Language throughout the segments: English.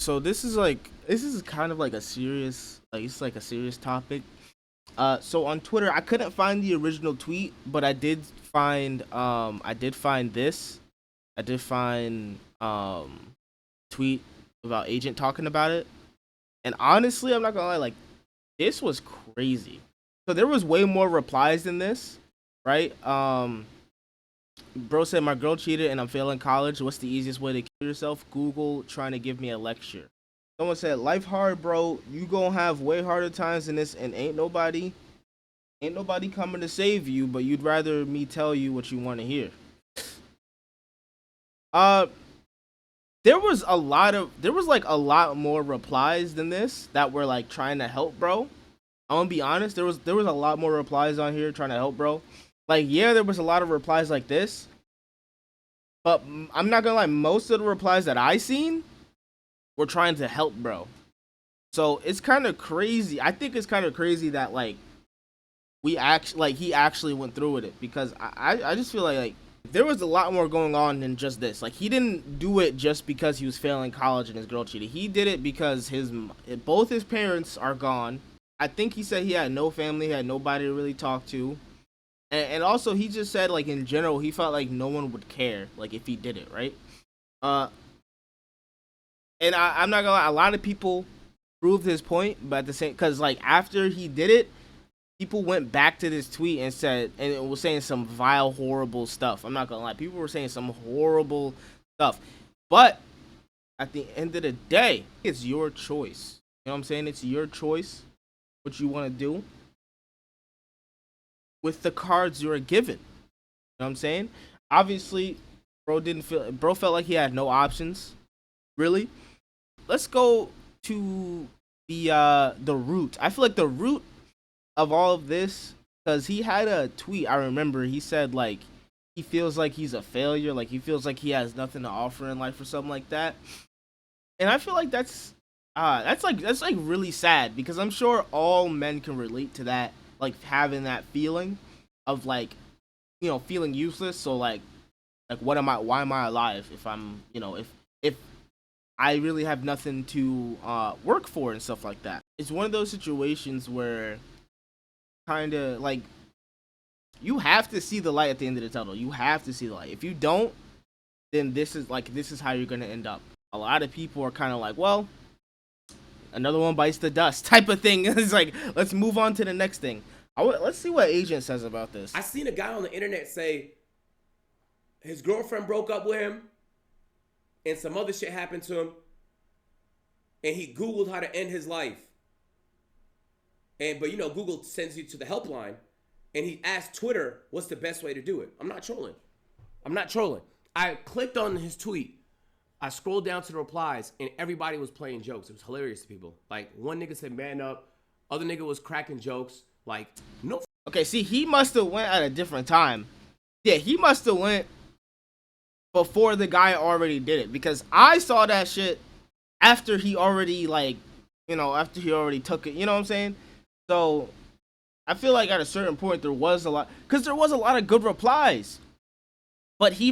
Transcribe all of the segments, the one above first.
So this is kind of like a serious it's like a serious topic. So on Twitter, I couldn't find the original tweet, but I did find this. I did find tweet about Agent talking about it. And honestly, I'm not gonna lie, like this was crazy. So there was way more replies than this, right? Bro said my girl cheated and I'm failing college. What's the easiest way to kill yourself? Google trying to give me a lecture. Someone said life hard, bro. You gonna have way harder times than this, and ain't nobody coming to save you. But you'd rather me tell you what you want to hear. Uh, there was like a lot more replies than this that were like trying to help, bro. I'm gonna be honest. There was a lot more replies on here trying to help, bro. Like, yeah, there was a lot of replies like this, but I'm not gonna lie. Most of the replies that I seen were trying to help, bro. So it's kind of crazy. I think it's kind of crazy that like he actually went through with it, because I just feel like there was a lot more going on than just this. Like, he didn't do it just because he was failing college and his girl cheated. He did it because both his parents are gone. I think he said he had no family, he had nobody to really talk to. And also he just said, like, in general, he felt like no one would care, like, if he did it, right? Uh and I'm not gonna lie, a lot of people proved his point, but at the same, because like after he did it, people went back to this tweet and said, and it was saying some vile, horrible stuff. I'm not gonna lie, people were saying some horrible stuff. But at the end of the day, it's your choice. You know what I'm saying? It's your choice what you want to do with the cards you're given. You know what I'm saying? Obviously, bro felt like he had no options, really. Let's go to the root. I feel like the root of all of this, because he had a tweet, I remember, he said like he feels like he's a failure, like he feels like he has nothing to offer in life or something like that. And I feel like that's like really sad, because I'm sure all men can relate to that, like having that feeling of like, you know, feeling useless. So like why am I alive if I'm, you know, if I really have nothing to work for and stuff like that. It's one of those situations where kind of like you have to see the light at the end of the tunnel. You have to see the light. If you don't, then this is how you're gonna end up. A lot of people are kind of like, well, another one bites the dust type of thing. It's like, let's move on to the next thing. Let's see what Agent says about this. I seen a guy on the internet say his girlfriend broke up with him and some other shit happened to him, and he Googled how to end his life. But you know, Google sends you to the helpline, and he asked Twitter, what's the best way to do it? I'm not trolling. I clicked on his tweet. I scrolled down to the replies, and everybody was playing jokes. It was hilarious to people. Like, one nigga said, man up. Other nigga was cracking jokes. Like, no. Okay, see, he must have went at a different time. Yeah, he must have went before the guy already did it, because I saw that shit after he already, like, you know, after he already took it. You know what I'm saying? So I feel like at a certain point there was a lot of good replies. But he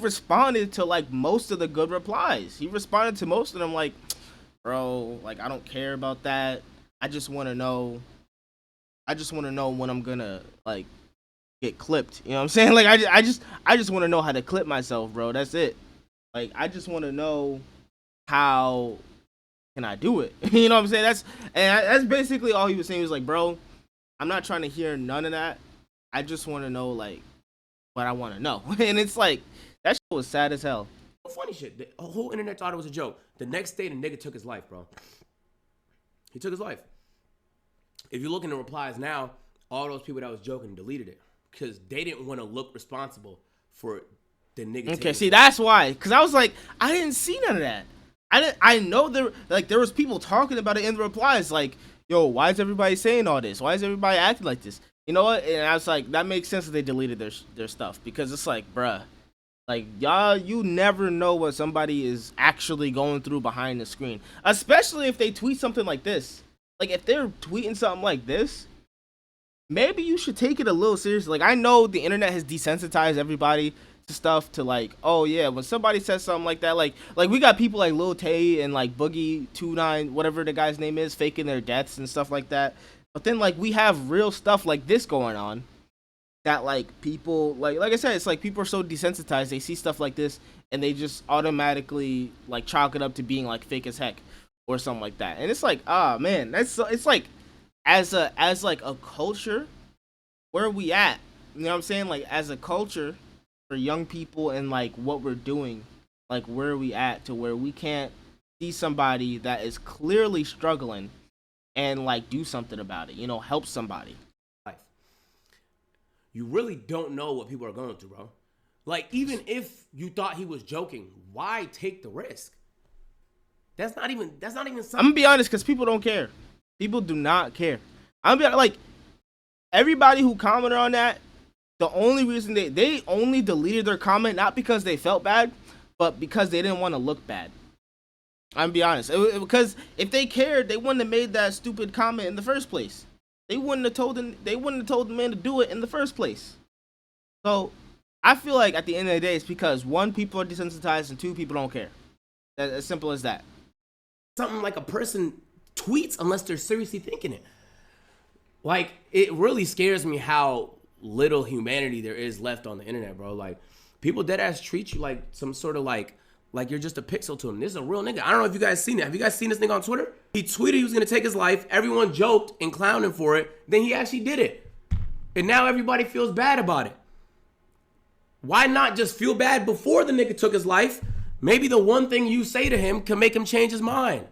responded to like most of the good replies. He responded to most of them like, bro, like, I don't care about that. I just want to know when I'm gonna like get clipped. You know what I'm saying? Like, I just want to know how to clip myself, bro. That's it. Like, I just want to know how can I do it. You know what I'm saying? That's basically all he was saying. He was like, bro, I'm not trying to hear none of that. I just want to know like what I want to know. And it's like, that shit was sad as hell. Funny shit. The whole internet thought it was a joke. The next day, the nigga took his life, bro. He took his life. If you look in the replies now, all those people that was joking deleted it, because they didn't want to look responsible for the nigga. Okay, see, that's why. Because I was like, I didn't see none of that. I know there was people talking about it in the replies, like, yo, why is everybody saying all this? Why is everybody acting like this? You know what? And I was like, that makes sense that they deleted their stuff, because it's like, bruh, like, y'all, you never know what somebody is actually going through behind the screen, especially if they tweet something like this. Like, if they're tweeting something like this, maybe you should take it a little seriously. Like, I know the internet has desensitized everybody stuff to like, oh yeah, when somebody says something like that, like we got people like Lil Tay and like Boogie 29, whatever the guy's name is, faking their deaths and stuff like that. But then like we have real stuff like this going on that like people like I said, it's like people are so desensitized, they see stuff like this and they just automatically like chalk it up to being like fake as heck or something like that. And it's like, ah man, it's like as like a culture, where are we at? You know what I'm saying? Like as a culture for young people and like what we're doing, like where are we at to where we can't see somebody that is clearly struggling and like do something about it, you know, help somebody. Life. You really don't know what people are going through, bro. Like, even if you thought he was joking, why take the risk? That's not even something. I'm gonna be honest, because people don't care. People do not care. I'm gonna be like, everybody who commented on that, the only reason they only deleted their comment, not because they felt bad, but because they didn't want to look bad. I'm gonna be honest, because if they cared, they wouldn't have made that stupid comment in the first place. They wouldn't have told the man to do it in the first place. So I feel like at the end of the day, it's because one, people are desensitized, and two, people don't care. As simple as that. Something like a person tweets unless they're seriously thinking it. Like, it really scares me how little humanity there is left on the internet, bro. Like, people dead ass treat you like some sort of like you're just a pixel to him. This is a real nigga. I don't know if you guys seen it. Have you guys seen this nigga on Twitter? He tweeted he was gonna take his life. Everyone joked and clowned him for it. Then he actually did it. And now everybody feels bad about it. Why not just feel bad before the nigga took his life? Maybe the one thing you say to him can make him change his mind.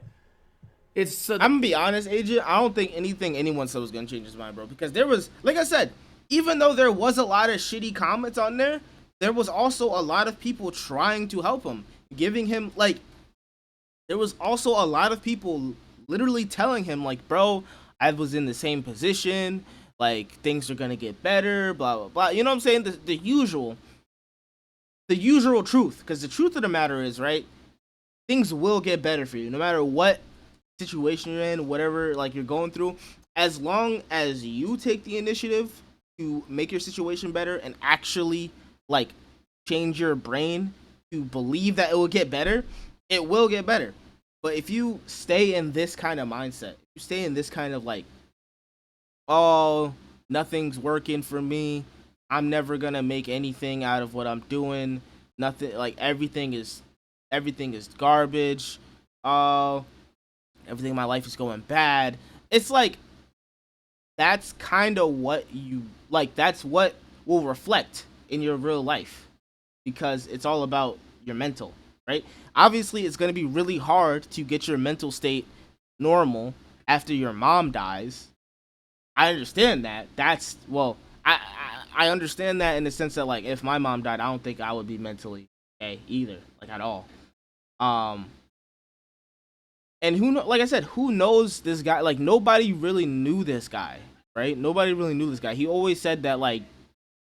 I'm gonna be honest, AJ. I don't think anything anyone said was gonna change his mind, bro. Because there was, like I said, even though there was a lot of shitty comments on there, there was also a lot of people trying to help him, giving him like. There was also a lot of people literally telling him like, bro, I was in the same position. Like, things are gonna get better. Blah blah blah. You know what I'm saying? The usual truth. Because the truth of the matter is, right, things will get better for you no matter what situation you're in, whatever like you're going through. As long as you take the initiative to make your situation better and actually like change your brain to believe that it will get better, it will get better. But if you stay in this kind of mindset, you stay in this kind of like, oh, nothing's working for me, I'm never gonna make anything out of what I'm doing, nothing, like everything is garbage, everything in my life is going bad. It's like, that's kind of what you like, that's what will reflect in your real life, because it's all about your mental, right? Obviously it's going to be really hard to get your mental state normal after your mom dies. I understand that. That's, well, I understand that in the sense that like, if my mom died, I don't think I would be mentally okay either, like at all. And like I said, who knows this guy? Like, nobody really knew this guy, right? Nobody really knew this guy. He always said that, like,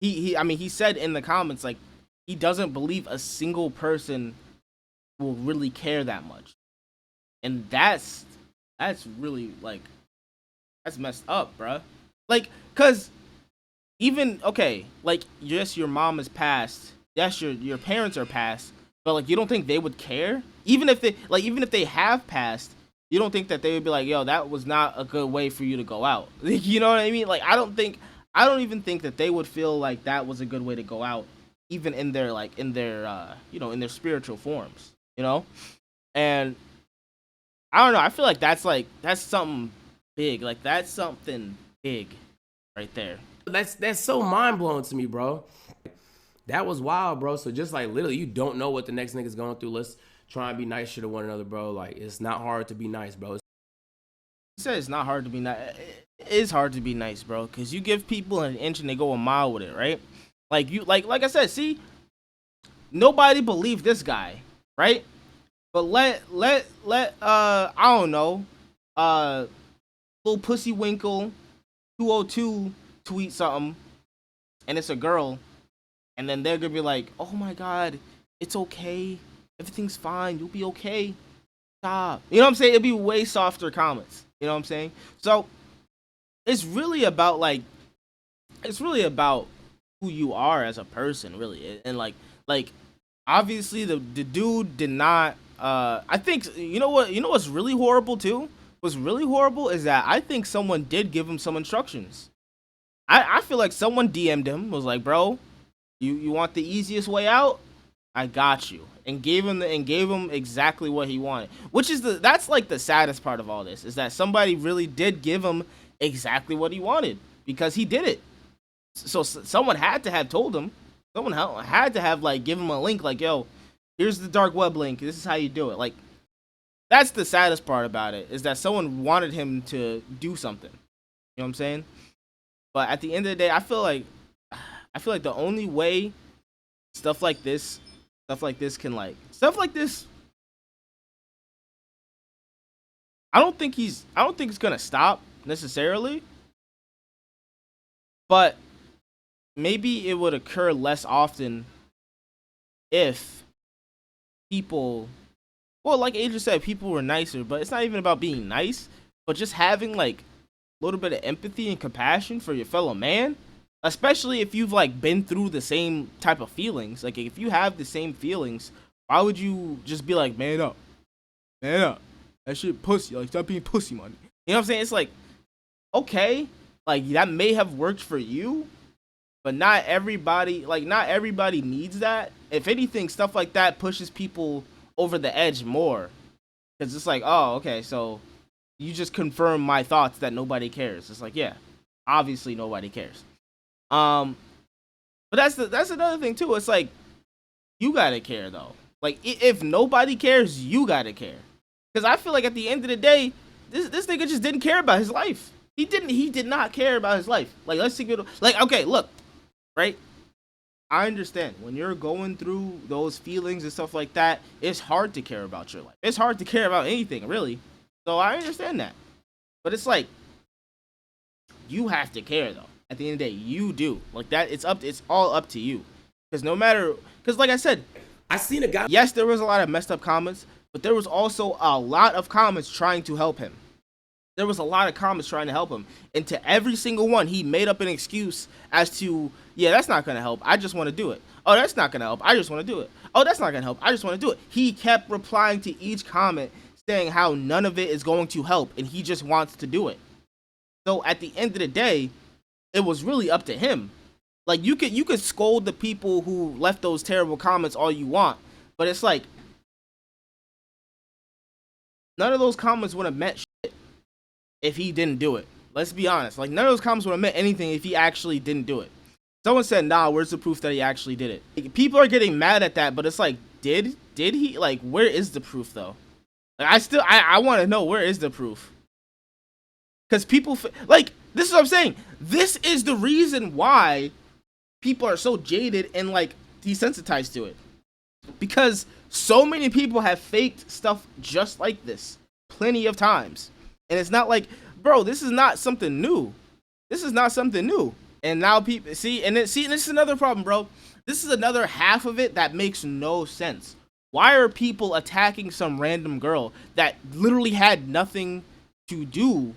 he said in the comments, like, he doesn't believe a single person will really care that much. And that's really, like, that's messed up, bruh. Like, cause even, okay, like, yes, your mom is passed. Yes, your parents are passed. But like, you don't think they would care? Even if they have passed, you don't think that they would be like, yo, that was not a good way for you to go out. You know what I mean? Like, I don't even think that they would feel like that was a good way to go out, even in their in their spiritual forms, you know? And I don't know, I feel like that's something big. Like, that's something big right there. That's so mind blowing to me, bro. That was wild, bro. So just like, literally, you don't know what the next nigga's going through. Let's try and be nicer to one another, bro. Like, it's not hard to be nice, bro. You said it's not hard to be nice. It is hard to be nice, bro, because you give people an inch and they go a mile with it, right? Like, you like I said, see, nobody believed this guy, right? But let I don't know, little Pussy Winkle 202 tweet something, and it's a girl. And then they're gonna be like, oh my god, it's okay. Everything's fine. You'll be okay. Stop. You know what I'm saying? It'll be way softer comments. You know what I'm saying? So it's really about who you are as a person, really. And like Like, obviously the dude did not. I think you know what, what's really horrible too. What's really horrible is that I think someone did give him some instructions. I feel like someone DM'd him, was like, bro, you want the easiest way out? I got you, and gave him exactly what he wanted. Which is that's like the saddest part of all this, is that somebody really did give him exactly what he wanted because he did it. So someone had to have told him. Someone had to have like give him a link, like, yo, here's the dark web link. This is how you do it. Like, that's the saddest part about it, is that someone wanted him to do something. You know what I'm saying? But at the end of the day, I feel like the only way stuff like this can stuff like this. I don't think it's gonna stop necessarily, but maybe it would occur less often if people, well, like Adrian said, people were nicer. But it's not even about being nice, but just having like a little bit of empathy and compassion for your fellow man, especially if you've like been through the same type of feelings. Like, if you have the same feelings, why would you just be like, man up, that shit pussy, like, stop being pussy, man? You know what I'm saying? It's like, okay, like, that may have worked for you, but not everybody needs that. If anything, stuff like that pushes people over the edge more, because it's like, oh, okay, so you just confirm my thoughts that nobody cares. It's like, yeah, obviously nobody cares. But that's another thing too. It's like, you gotta care though. Like, if nobody cares, you gotta care. Because I feel like at the end of the day, this nigga just didn't care about his life. He did not care about his life. Like, let's take it. Like, okay, look, right? I understand when you're going through those feelings and stuff like that, it's hard to care about your life. It's hard to care about anything, really. So I understand that. But it's like, you have to care though. At the end of the day, you do. Like, that, it's all up to you. Because like I said, I seen a guy. yes, there was a lot of messed up comments, but there was also a lot of comments trying to help him. There was a lot of comments trying to help him. And to every single one, he made up an excuse as to, yeah, that's not going to help. I just want to do it. Oh, that's not going to help. I just want to do it. Oh, that's not going to help. I just want to do it. He kept replying to each comment saying how none of it is going to help, and he just wants to do it. So at the end of the day, it was really up to him. Like, you could scold the people who left those terrible comments all you want, but it's like, none of those comments would have meant shit if he didn't do it. Let's be honest. Like, none of those comments would have meant anything if he actually didn't do it. Someone said, nah, where's the proof that he actually did it? Like, people are getting mad at that, but it's like, did he? Like, where is the proof though? Like, I want to know, where is the proof? Because people, like, this is what I'm saying. This is the reason why people are so jaded and, like, desensitized to it. Because so many people have faked stuff just like this plenty of times. And it's not like, bro, this is not something new. This is not something new. And now people, this is another problem, bro. This is another half of it that makes no sense. Why are people attacking some random girl that literally had nothing to do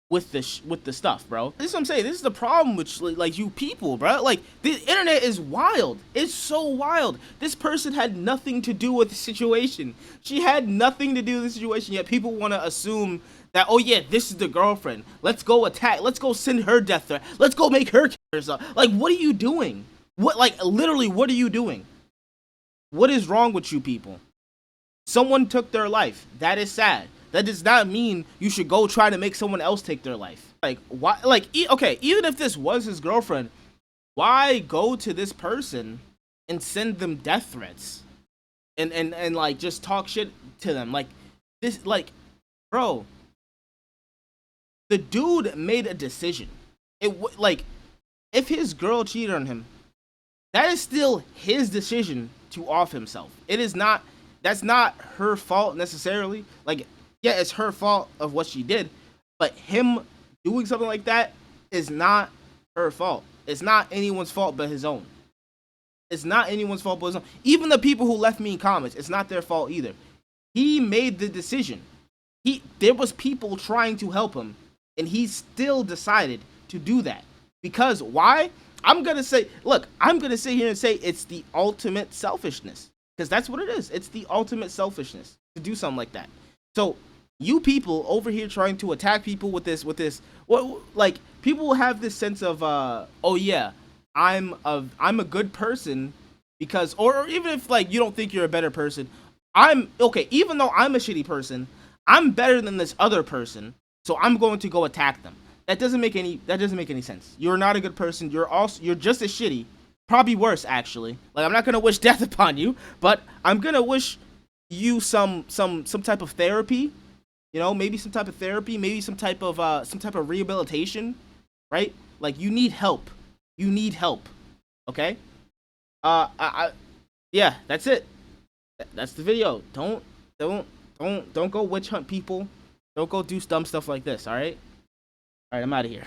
with the stuff, bro? This is what I'm saying. This is the problem with, like, you people, bro. Like, the internet is wild. It's so wild. This person had nothing to do with the situation. She had nothing to do with the situation, yet people want to assume that, oh yeah, this is the girlfriend. Let's go attack. Let's go send her death threat. Let's go make her kill herself. Like, what are you doing? What, like, literally, what are you doing? What is wrong with you people? Someone took their life. That is sad. That does not mean you should go try to make someone else take their life. Like, why? Like, okay, even if this was his girlfriend, why go to this person and send them death threats and like just talk shit to them? Like, this, like, bro, the dude made a decision. Like, if his girl cheated on him, that is still his decision to off himself. It is not. That's not her fault necessarily. Like, yeah, it's her fault of what she did, but him doing something like that is not her fault. It's not anyone's fault but his own. It's not anyone's fault but his own. Even the people who left me comments, it's not their fault either. He made the decision. There was people trying to help him, and he still decided to do that. Because why? I'm gonna say, look, I'm gonna sit here and say it's the ultimate selfishness, because that's what it is. It's the ultimate selfishness to do something like that. So you people over here trying to attack people with this, what, like, people will have this sense of, oh yeah, I'm a good person because, or even if like you don't think you're a better person, I'm okay. Even though I'm a shitty person, I'm better than this other person, so I'm going to go attack them. That doesn't make any sense. You're not a good person. You're just as shitty, probably worse actually. Like, I'm not gonna wish death upon you, but I'm gonna wish you some type of therapy. You know, maybe some type of therapy, maybe some type of rehabilitation, right? Like, you need help. You need help. Okay? Yeah, that's it. That's the video. Don't go witch hunt people. Don't go do dumb stuff like this, all right? All right, I'm out of here.